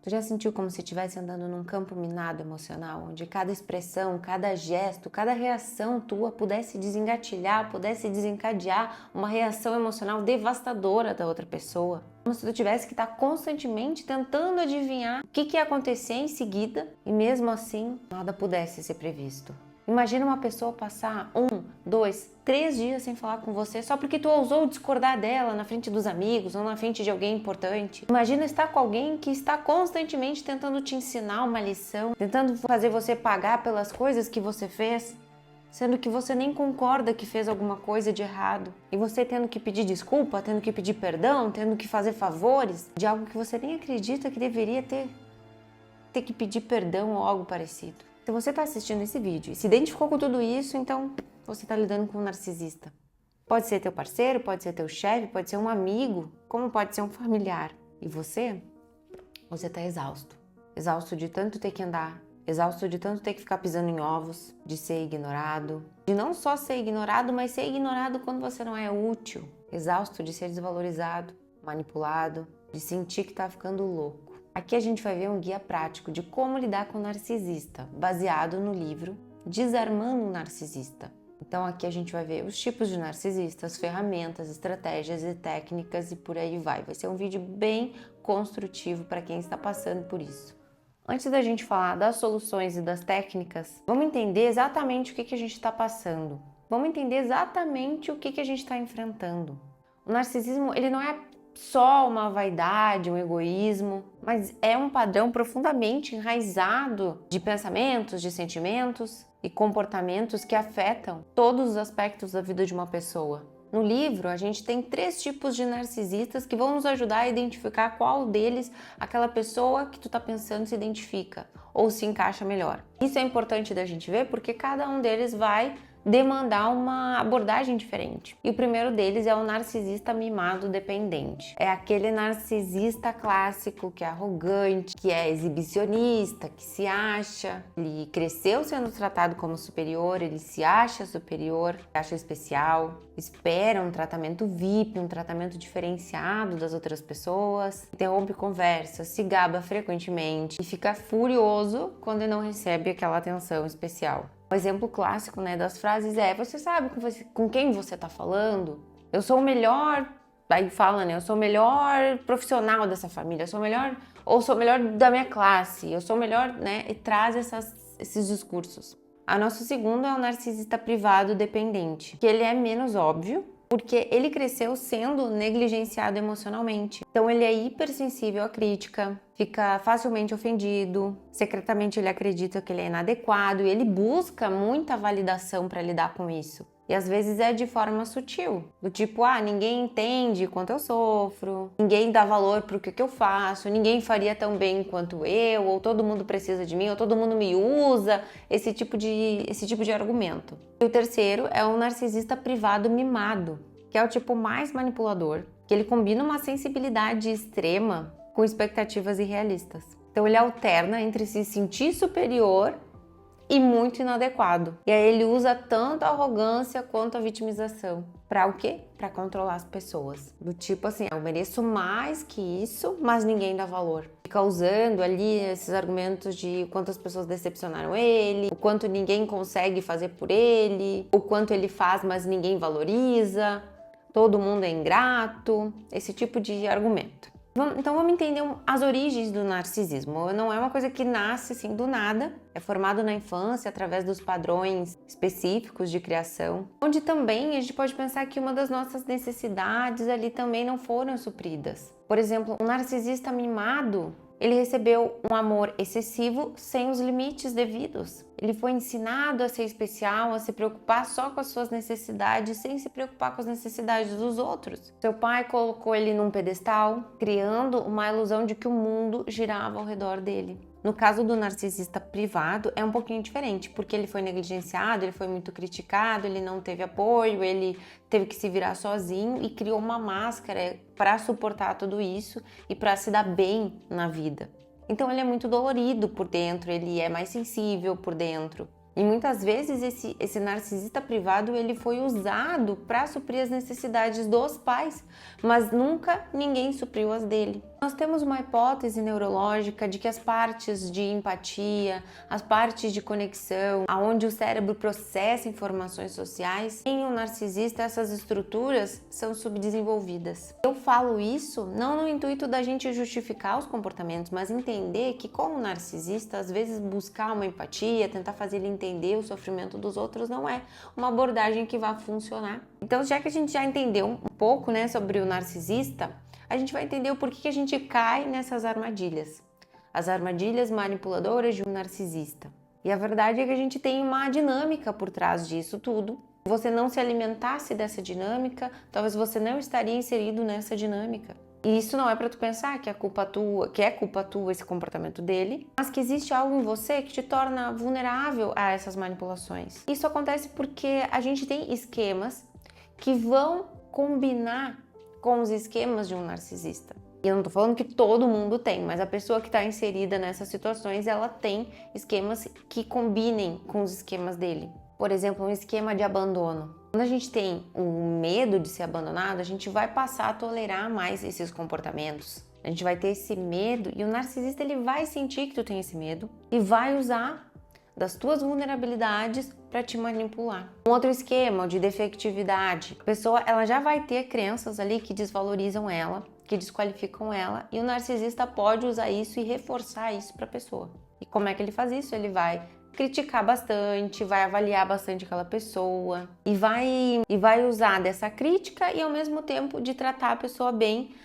Tu já sentiu como se estivesse andando num campo minado emocional, onde cada expressão, cada gesto, cada reação tua pudesse desengatilhar, pudesse desencadear uma reação emocional devastadora da outra pessoa? Como se tu tivesse que estar constantemente tentando adivinhar o que ia acontecer em seguida e mesmo assim nada pudesse ser previsto. Imagina uma pessoa passar 1, 2, 3 dias sem falar com você só porque tu ousou discordar dela na frente dos amigos ou na frente de alguém importante. Imagina estar com alguém que está constantemente tentando te ensinar uma lição, tentando fazer você pagar pelas coisas que você fez, sendo que você nem concorda que fez alguma coisa de errado. E você tendo que pedir desculpa, tendo que pedir perdão, tendo que fazer favores de algo que você nem acredita que deveria ter que pedir perdão ou algo parecido. Se você está assistindo esse vídeo e se identificou com tudo isso, então você está lidando com um narcisista. Pode ser teu parceiro, pode ser teu chefe, pode ser um amigo, como pode ser um familiar. E você está exausto. Exausto de tanto ter que andar, exausto de tanto ter que ficar pisando em ovos, de ser ignorado, de não só ser ignorado, mas ser ignorado quando você não é útil. Exausto de ser desvalorizado, manipulado, de sentir que está ficando louco. Aqui a gente vai ver um guia prático de como lidar com o narcisista, baseado no livro Desarmando o Narcisista. Então aqui a gente vai ver os tipos de narcisistas, ferramentas, estratégias e técnicas e por aí vai. Vai ser um vídeo bem construtivo para quem está passando por isso. Antes da gente falar das soluções e das técnicas, vamos entender exatamente o que a gente está passando. Vamos entender exatamente o que a gente está enfrentando. O narcisismo, ele não é só uma vaidade, um egoísmo, mas é um padrão profundamente enraizado de pensamentos, de sentimentos e comportamentos que afetam todos os aspectos da vida de uma pessoa. No livro, a gente tem 3 tipos de narcisistas que vão nos ajudar a identificar qual deles aquela pessoa que tu tá pensando se identifica ou se encaixa melhor. Isso é importante da gente ver porque cada um deles vai demandar uma abordagem diferente. E o primeiro deles é o narcisista mimado dependente. É aquele narcisista clássico que é arrogante, que é exibicionista, que se acha, ele cresceu sendo tratado como superior, ele se acha superior, se acha especial, espera um tratamento VIP, um tratamento diferenciado das outras pessoas, interrompe conversas, se gaba frequentemente e fica furioso quando não recebe aquela atenção especial. Um exemplo clássico, das frases é: você sabe com quem você está falando? Eu sou o melhor, aí fala, eu sou o melhor profissional dessa família, eu sou o melhor da minha classe, eu sou o melhor, e traz esses discursos. A nosso segundo é o narcisista privado dependente, que ele é menos óbvio, porque ele cresceu sendo negligenciado emocionalmente. Então ele é hipersensível à crítica, fica facilmente ofendido, secretamente ele acredita que ele é inadequado e ele busca muita validação para lidar com isso. E às vezes é de forma sutil, do tipo, ninguém entende quanto eu sofro, ninguém dá valor pro que eu faço, ninguém faria tão bem quanto eu, ou todo mundo precisa de mim, ou todo mundo me usa, esse tipo de argumento. E o terceiro é o narcisista privado mimado, que é o tipo mais manipulador, que ele combina uma sensibilidade extrema com expectativas irrealistas. Então ele alterna entre se sentir superior e muito inadequado. E aí ele usa tanto a arrogância quanto a vitimização. Para o quê? Para controlar as pessoas. Do tipo assim, eu mereço mais que isso, mas ninguém dá valor. Fica usando ali esses argumentos de quantas pessoas decepcionaram ele, o quanto ninguém consegue fazer por ele, o quanto ele faz, mas ninguém valoriza, todo mundo é ingrato, esse tipo de argumento. Então vamos entender as origens do narcisismo. Não é uma coisa que nasce assim do nada, é formado na infância através dos padrões específicos de criação, onde também a gente pode pensar que uma das nossas necessidades ali também não foram supridas. Por exemplo, um narcisista mimado, ele recebeu um amor excessivo sem os limites devidos. Ele foi ensinado a ser especial, a se preocupar só com as suas necessidades, sem se preocupar com as necessidades dos outros. Seu pai colocou ele num pedestal, criando uma ilusão de que o mundo girava ao redor dele. No caso do narcisista privado, é um pouquinho diferente, porque ele foi negligenciado, ele foi muito criticado, ele não teve apoio, ele teve que se virar sozinho e criou uma máscara para suportar tudo isso e para se dar bem na vida. Então ele é muito dolorido por dentro, ele é mais sensível por dentro. E muitas vezes esse narcisista privado ele foi usado para suprir as necessidades dos pais, mas nunca ninguém supriu as dele. Nós temos uma hipótese neurológica de que as partes de empatia, as partes de conexão, aonde o cérebro processa informações sociais, em um narcisista essas estruturas são subdesenvolvidas. Eu falo isso não no intuito da gente justificar os comportamentos, mas entender que como narcisista, às vezes buscar uma empatia, tentar fazer ele entender o sofrimento dos outros não é uma abordagem que vai funcionar. Então, já que a gente já entendeu um pouco, né, sobre o narcisista, a gente vai entender o porquê que a gente cai nessas armadilhas. As armadilhas manipuladoras de um narcisista. E a verdade é que a gente tem uma dinâmica por trás disso tudo. Se você não se alimentasse dessa dinâmica, talvez você não estaria inserido nessa dinâmica. E isso não é para tu pensar que é culpa tua esse comportamento dele, mas que existe algo em você que te torna vulnerável a essas manipulações. Isso acontece porque a gente tem esquemas que vão combinar com os esquemas de um narcisista. E eu não tô falando que todo mundo tem, mas a pessoa que está inserida nessas situações, ela tem esquemas que combinem com os esquemas dele. Por exemplo, um esquema de abandono. Quando a gente tem o medo de ser abandonado, a gente vai passar a tolerar mais esses comportamentos. A gente vai ter esse medo e o narcisista ele vai sentir que tu tem esse medo e vai usar das tuas vulnerabilidades para te manipular. Um outro esquema de defectividade. A pessoa ela já vai ter crenças ali que desvalorizam ela, que desqualificam ela, e o narcisista pode usar isso e reforçar isso para a pessoa. E como é que ele faz isso? Ele vai criticar bastante, vai avaliar bastante aquela pessoa e vai usar dessa crítica e ao mesmo tempo de tratar a pessoa bem,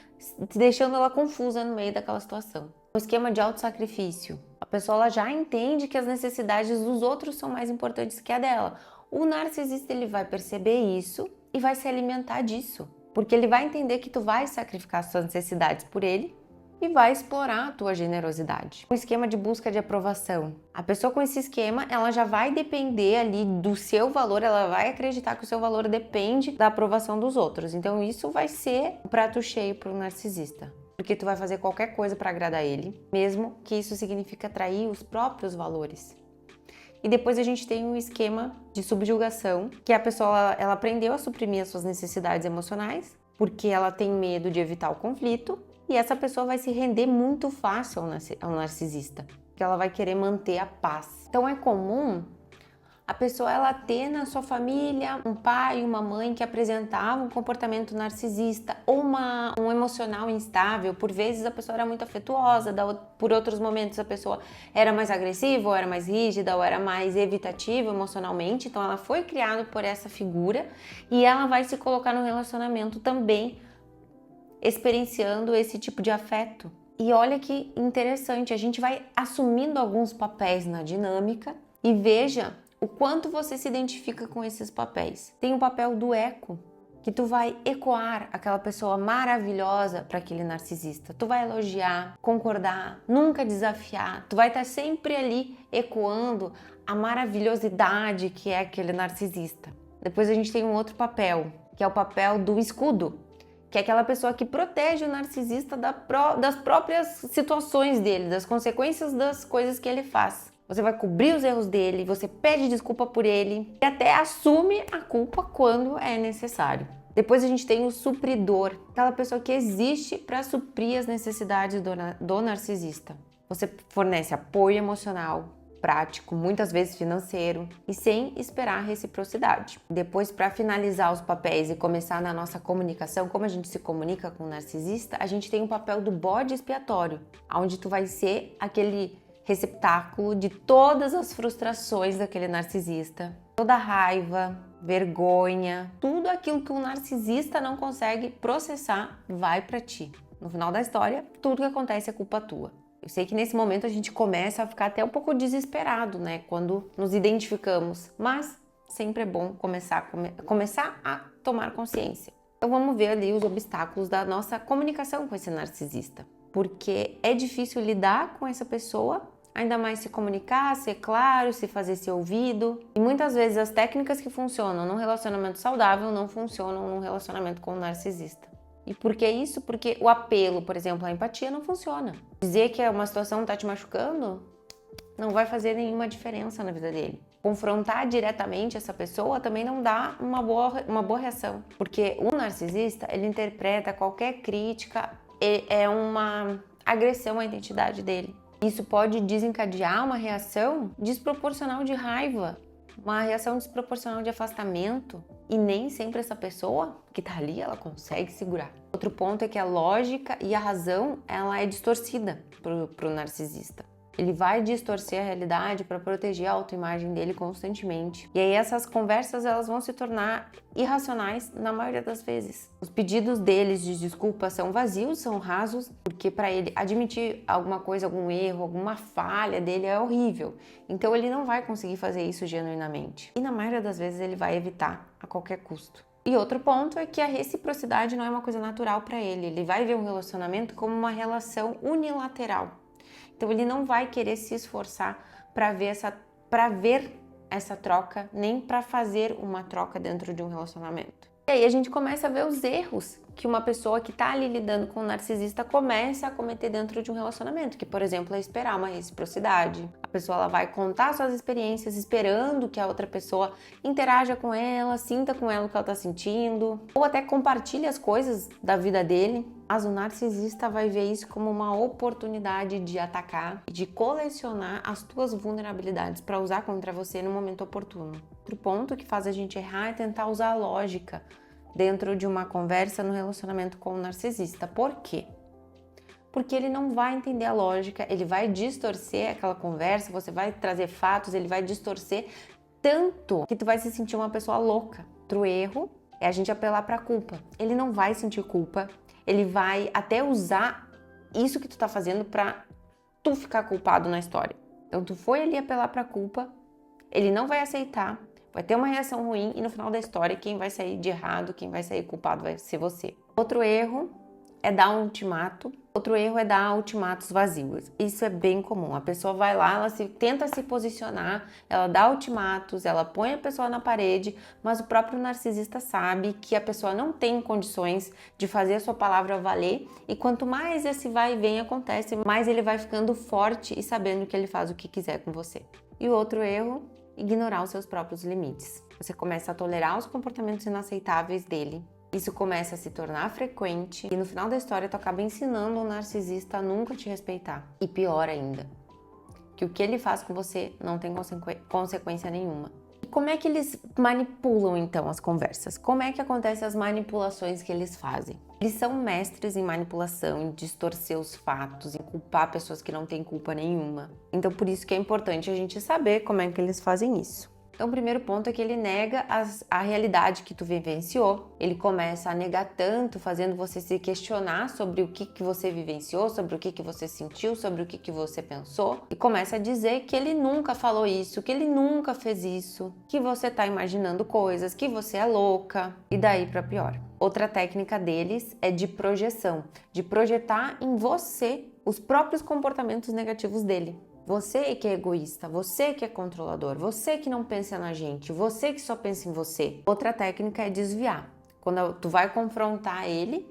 deixando ela confusa no meio daquela situação. O esquema de autossacrifício. A pessoa ela já entende que as necessidades dos outros são mais importantes que a dela. O narcisista ele vai perceber isso e vai se alimentar disso, porque ele vai entender que tu vai sacrificar suas necessidades por ele e vai explorar a tua generosidade. Um esquema de busca de aprovação. A pessoa com esse esquema, ela já vai depender ali do seu valor, ela vai acreditar que o seu valor depende da aprovação dos outros. Então isso vai ser um prato cheio para o narcisista. Porque tu vai fazer qualquer coisa para agradar ele, mesmo que isso signifique atrair os próprios valores. E depois a gente tem um esquema de subjugação, que a pessoa ela aprendeu a suprimir as suas necessidades emocionais, porque ela tem medo de evitar o conflito, e essa pessoa vai se render muito fácil ao narcisista, porque ela vai querer manter a paz. Então é comum a pessoa ela ter na sua família um pai e uma mãe que apresentavam um comportamento narcisista ou um emocional instável. Por vezes a pessoa era muito afetuosa, por outros momentos a pessoa era mais agressiva, ou era mais rígida, ou era mais evitativa emocionalmente. Então ela foi criada por essa figura e ela vai se colocar no relacionamento também experienciando esse tipo de afeto. E olha que interessante, a gente vai assumindo alguns papéis na dinâmica e veja o quanto você se identifica com esses papéis. Tem o papel do eco, que tu vai ecoar aquela pessoa maravilhosa para aquele narcisista. Tu vai elogiar, concordar, nunca desafiar. Tu vai estar sempre ali ecoando a maravilhosidade que é aquele narcisista. Depois a gente tem um outro papel, que é o papel do escudo, que é aquela pessoa que protege o narcisista das próprias situações dele, das consequências das coisas que ele faz. Você vai cobrir os erros dele, você pede desculpa por ele e até assume a culpa quando é necessário. Depois a gente tem o supridor, aquela pessoa que existe para suprir as necessidades do narcisista. Você fornece apoio emocional, prático, muitas vezes financeiro e sem esperar reciprocidade. Depois, para finalizar os papéis e começar na nossa comunicação, como a gente se comunica com o narcisista, a gente tem o papel do bode expiatório, onde tu vai ser aquele receptáculo de todas as frustrações daquele narcisista, toda a raiva, vergonha, tudo aquilo que um narcisista não consegue processar vai para ti. No final da história, tudo que acontece é culpa tua. Eu sei que nesse momento a gente começa a ficar até um pouco desesperado, né, quando nos identificamos, mas sempre é bom começar a tomar consciência. Então vamos ver ali os obstáculos da nossa comunicação com esse narcisista, porque é difícil lidar com essa pessoa, ainda mais se comunicar, ser claro, se fazer ser ouvido. E muitas vezes as técnicas que funcionam num relacionamento saudável não funcionam num relacionamento com um narcisista. E por que isso? Porque o apelo, por exemplo, a empatia não funciona. Dizer que uma situação está te machucando não vai fazer nenhuma diferença na vida dele. Confrontar diretamente essa pessoa também não dá uma boa reação. Porque o narcisista, ele interpreta qualquer crítica é uma agressão à identidade dele. Isso pode desencadear uma reação desproporcional de raiva, uma reação desproporcional de afastamento, e nem sempre essa pessoa que tá ali, ela consegue segurar. Outro ponto é que a lógica e a razão, ela é distorcida pro narcisista. Ele vai distorcer a realidade para proteger a autoimagem dele constantemente. E aí essas conversas, elas vão se tornar irracionais na maioria das vezes. Os pedidos deles de desculpa são vazios, são rasos, porque para ele admitir alguma coisa, algum erro, alguma falha dele é horrível. Então ele não vai conseguir fazer isso genuinamente. E na maioria das vezes ele vai evitar a qualquer custo. E outro ponto é que a reciprocidade não é uma coisa natural para ele. Ele vai ver um relacionamento como uma relação unilateral. Então ele não vai querer se esforçar para ver essa troca, nem para fazer uma troca dentro de um relacionamento. E aí a gente começa a ver os erros que uma pessoa que está ali lidando com um narcisista começa a cometer dentro de um relacionamento, que, por exemplo, é esperar uma reciprocidade. A pessoa, ela vai contar suas experiências esperando que a outra pessoa interaja com ela, sinta com ela o que ela está sentindo, ou até compartilhe as coisas da vida dele. Mas o narcisista vai ver isso como uma oportunidade de atacar e de colecionar as tuas vulnerabilidades para usar contra você no momento oportuno. Outro ponto que faz a gente errar é tentar usar a lógica dentro de uma conversa no relacionamento com o narcisista. Por quê? Porque ele não vai entender a lógica, ele vai distorcer aquela conversa, você vai trazer fatos, ele vai distorcer tanto que tu vai se sentir uma pessoa louca. Outro erro é a gente apelar para a culpa. Ele não vai sentir culpa, ele vai até usar isso que tu tá fazendo para tu ficar culpado na história. Então tu foi ali apelar para a culpa, ele não vai aceitar, vai ter uma reação ruim e no final da história quem vai sair de errado, quem vai sair culpado vai ser você. Outro erro é dar um ultimato. Outro erro é dar ultimatos vazios. Isso é bem comum. A pessoa vai lá, ela tenta se posicionar, ela dá ultimatos, ela põe a pessoa na parede, mas o próprio narcisista sabe que a pessoa não tem condições de fazer a sua palavra valer, e quanto mais esse vai e vem acontece, mais ele vai ficando forte e sabendo que ele faz o que quiser com você. E o outro erro, ignorar os seus próprios limites. Você começa a tolerar os comportamentos inaceitáveis dele. Isso começa a se tornar frequente e no final da história tu acaba ensinando o narcisista a nunca te respeitar. E pior ainda, que o que ele faz com você não tem consequência nenhuma. E como é que eles manipulam então as conversas? Como é que acontecem as manipulações que eles fazem? Eles são mestres em manipulação, em distorcer os fatos, em culpar pessoas que não têm culpa nenhuma. Então por isso que é importante a gente saber como é que eles fazem isso. Então, o primeiro ponto é que ele nega a realidade que tu vivenciou. Ele começa a negar tanto, fazendo você se questionar sobre o que você vivenciou, sobre o que você sentiu, sobre o que você pensou. E começa a dizer que ele nunca falou isso, que ele nunca fez isso, que você tá imaginando coisas, que você é louca, e daí pra pior. Outra técnica deles é de projeção, de projetar em você os próprios comportamentos negativos dele. Você que é egoísta, você que é controlador, você que não pensa na gente, você que só pensa em você. Outra técnica é desviar. Quando tu vai confrontar ele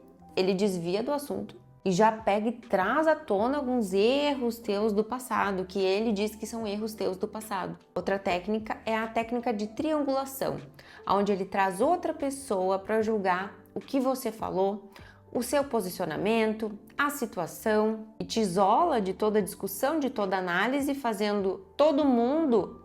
desvia do assunto e já pega e traz à tona alguns erros teus do passado, que ele diz que são erros teus do passado. Outra técnica é a técnica de triangulação, onde ele traz outra pessoa para julgar o que você falou, o seu posicionamento, a situação, e te isola de toda discussão, de toda análise, fazendo todo mundo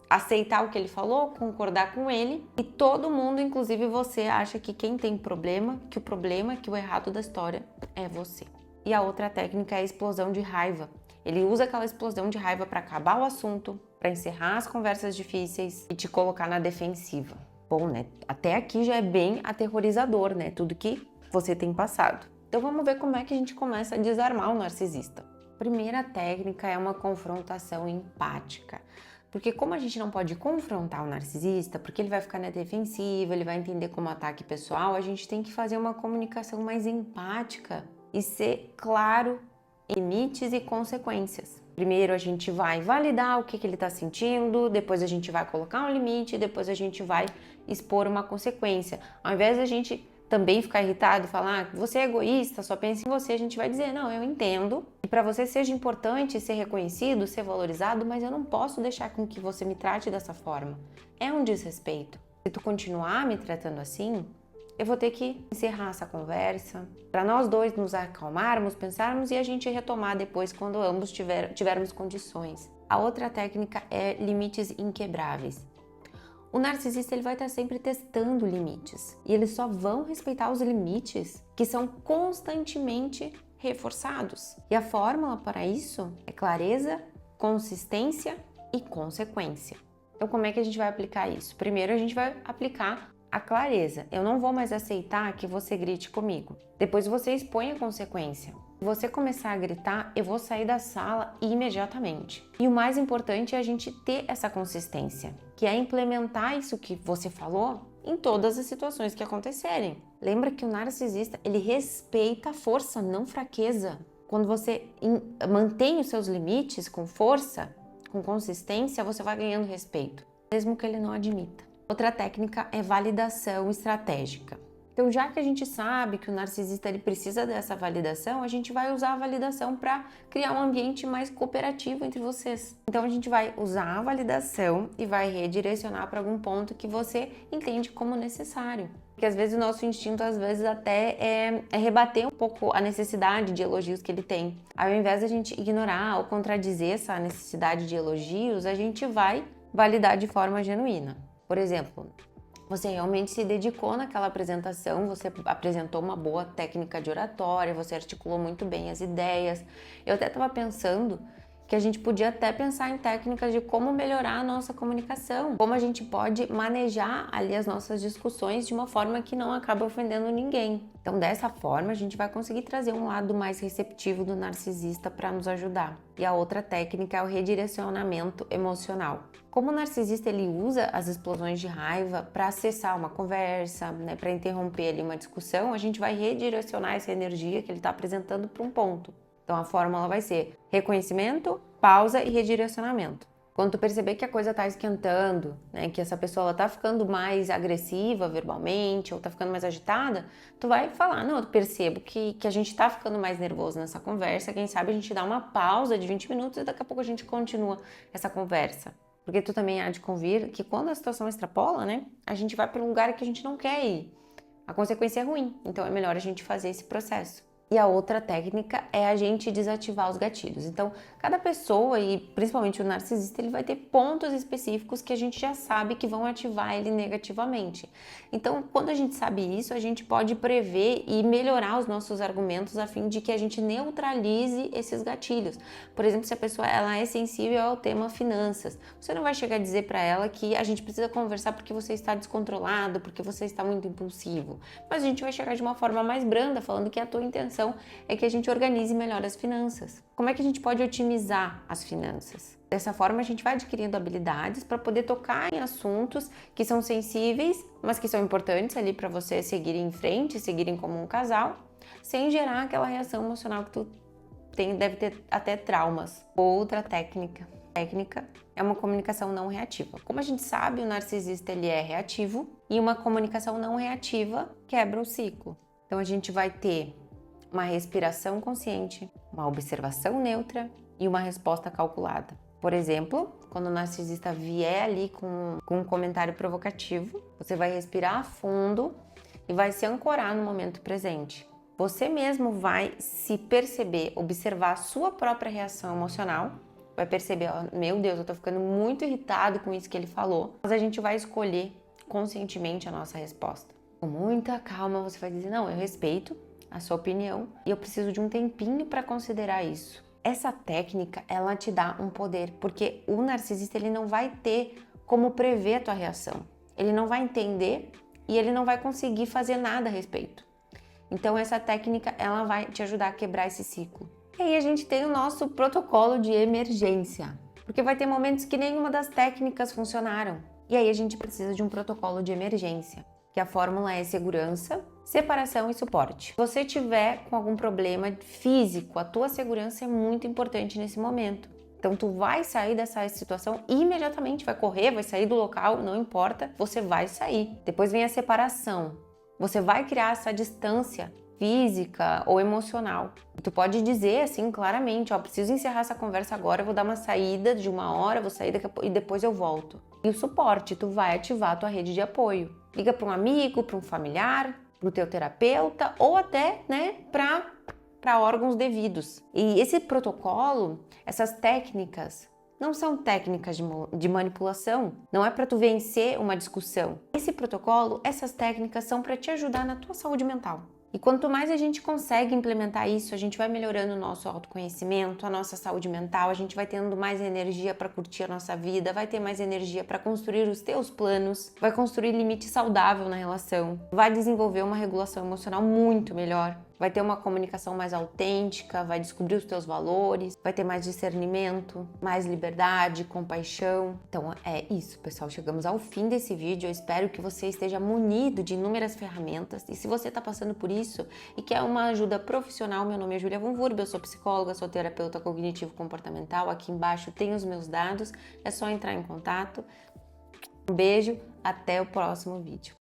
aceitar o que ele falou, concordar com ele, e todo mundo, inclusive você, acha que quem tem problema, que o errado da história é você. E a outra técnica é a explosão de raiva. Ele usa aquela explosão de raiva para acabar o assunto, para encerrar as conversas difíceis e te colocar na defensiva. Bom, né? Até aqui já é bem aterrorizador, né? Tudo que você tem passado. Então vamos ver como é que a gente começa a desarmar o narcisista. A primeira técnica é uma confrontação empática. Porque como a gente não pode confrontar o narcisista, porque ele vai ficar na defensiva, ele vai entender como ataque pessoal, a gente tem que fazer uma comunicação mais empática e ser claro em limites e consequências. Primeiro a gente vai validar o que ele está sentindo, depois a gente vai colocar um limite, depois a gente vai expor uma consequência. Ao invés de a gente também ficar irritado e falar você é egoísta, só pensa em você, a gente vai dizer, não, eu entendo que para você seja importante ser reconhecido, ser valorizado, mas eu não posso deixar com que você me trate dessa forma. É um desrespeito. Se tu continuar me tratando assim, eu vou ter que encerrar essa conversa, para nós dois nos acalmarmos, pensarmos e a gente retomar depois quando ambos tivermos condições. A outra técnica é limites inquebráveis. O narcisista ele vai estar sempre testando limites e eles só vão respeitar os limites que são constantemente reforçados. E a fórmula para isso é clareza, consistência e consequência. Então, como é que a gente vai aplicar isso? Primeiro, a gente vai aplicar a clareza. Eu não vou mais aceitar que você grite comigo. Depois você expõe a consequência. Se você começar a gritar, eu vou sair da sala imediatamente. E o mais importante é a gente ter essa consistência, que é implementar isso que você falou em todas as situações que acontecerem. Lembra que o narcisista, ele respeita a força, não fraqueza. Quando você mantém os seus limites com força, com consistência, você vai ganhando respeito, mesmo que ele não admita. Outra técnica é validação estratégica. Então, já que a gente sabe que o narcisista ele precisa dessa validação, a gente vai usar a validação para criar um ambiente mais cooperativo entre vocês. Então, a gente vai usar a validação e vai redirecionar para algum ponto que você entende como necessário. Porque às vezes o nosso instinto, até é rebater um pouco a necessidade de elogios que ele tem. Ao invés de a gente ignorar ou contradizer essa necessidade de elogios, a gente vai validar de forma genuína. Por exemplo, você realmente se dedicou naquela apresentação, você apresentou uma boa técnica de oratória, você articulou muito bem as ideias. Eu até estava pensando que a gente podia até pensar em técnicas de como melhorar a nossa comunicação, como a gente pode manejar ali as nossas discussões de uma forma que não acaba ofendendo ninguém. Então, dessa forma, a gente vai conseguir trazer um lado mais receptivo do narcisista para nos ajudar. E a outra técnica é o redirecionamento emocional. Como o narcisista ele usa as explosões de raiva para acessar uma conversa, para interromper ali uma discussão, a gente vai redirecionar essa energia que ele está apresentando para um ponto. Então a fórmula vai ser reconhecimento, pausa e redirecionamento. Quando tu perceber que a coisa está esquentando, que essa pessoa está ficando mais agressiva verbalmente ou está ficando mais agitada, tu vai falar, não, eu percebo que a gente está ficando mais nervoso nessa conversa, quem sabe a gente dá uma pausa de 20 minutos e daqui a pouco a gente continua essa conversa. Porque tu também há de convir que quando a situação extrapola, a gente vai para um lugar que a gente não quer ir. A consequência é ruim, então é melhor a gente fazer esse processo. E a outra técnica é a gente desativar os gatilhos. Então, cada pessoa, e principalmente o narcisista, ele vai ter pontos específicos que a gente já sabe que vão ativar ele negativamente. Então, quando a gente sabe isso, a gente pode prever e melhorar os nossos argumentos a fim de que a gente neutralize esses gatilhos. Por exemplo, se a pessoa ela é sensível ao tema finanças, você não vai chegar a dizer para ela que a gente precisa conversar porque você está descontrolado, porque você está muito impulsivo. Mas a gente vai chegar de uma forma mais branda, falando que a tua intenção é que a gente organize melhor as finanças. Como é que a gente pode otimizar as finanças? Dessa forma, a gente vai adquirindo habilidades para poder tocar em assuntos que são sensíveis, mas que são importantes ali para você seguir em frente, seguirem como um casal, sem gerar aquela reação emocional que tu deve ter até traumas. Outra técnica é uma comunicação não reativa. Como a gente sabe, o narcisista ele é reativo e uma comunicação não reativa quebra o ciclo. Então, a gente vai ter uma respiração consciente, uma observação neutra e uma resposta calculada. Por exemplo, quando o narcisista vier ali com um comentário provocativo, você vai respirar fundo e vai se ancorar no momento presente. Você mesmo vai se perceber, observar a sua própria reação emocional, vai perceber, meu Deus, eu tô ficando muito irritado com isso que ele falou, mas a gente vai escolher conscientemente a nossa resposta. Com muita calma, você vai dizer, não, eu respeito a sua opinião e eu preciso de um tempinho para considerar isso. Essa técnica, ela te dá um poder, porque o narcisista ele não vai ter como prever a tua reação. Ele não vai entender e ele não vai conseguir fazer nada a respeito. Então essa técnica, ela vai te ajudar a quebrar esse ciclo. E aí a gente tem o nosso protocolo de emergência, porque vai ter momentos que nenhuma das técnicas funcionaram. E aí a gente precisa de um protocolo de emergência, que a fórmula é segurança, separação e suporte. Se você tiver com algum problema físico, a tua segurança é muito importante nesse momento. Então tu vai sair dessa situação imediatamente, vai correr, vai sair do local, não importa, você vai sair. Depois vem a separação. Você vai criar essa distância física ou emocional. Tu pode dizer assim claramente, preciso encerrar essa conversa agora, eu vou dar uma saída de 1 hora, vou sair daqui a pouco e depois eu volto. E o suporte, tu vai ativar a tua rede de apoio. Liga para um amigo, para um familiar, para o teu terapeuta ou até, né, para órgãos devidos. E esse protocolo, essas técnicas, não são técnicas de manipulação, não é para tu vencer uma discussão. Esse protocolo, essas técnicas são para te ajudar na tua saúde mental. E quanto mais a gente consegue implementar isso, a gente vai melhorando o nosso autoconhecimento, a nossa saúde mental, a gente vai tendo mais energia para curtir a nossa vida, vai ter mais energia para construir os teus planos, vai construir limite saudável na relação, vai desenvolver uma regulação emocional muito melhor. Vai ter uma comunicação mais autêntica, vai descobrir os teus valores, vai ter mais discernimento, mais liberdade, compaixão. Então é isso, pessoal. Chegamos ao fim desse vídeo. Eu espero que você esteja munido de inúmeras ferramentas. E se você está passando por isso e quer uma ajuda profissional, meu nome é Júlia Von Wurb, eu sou psicóloga, sou terapeuta cognitivo-comportamental. Aqui embaixo tem os meus dados, é só entrar em contato. Um beijo, até o próximo vídeo.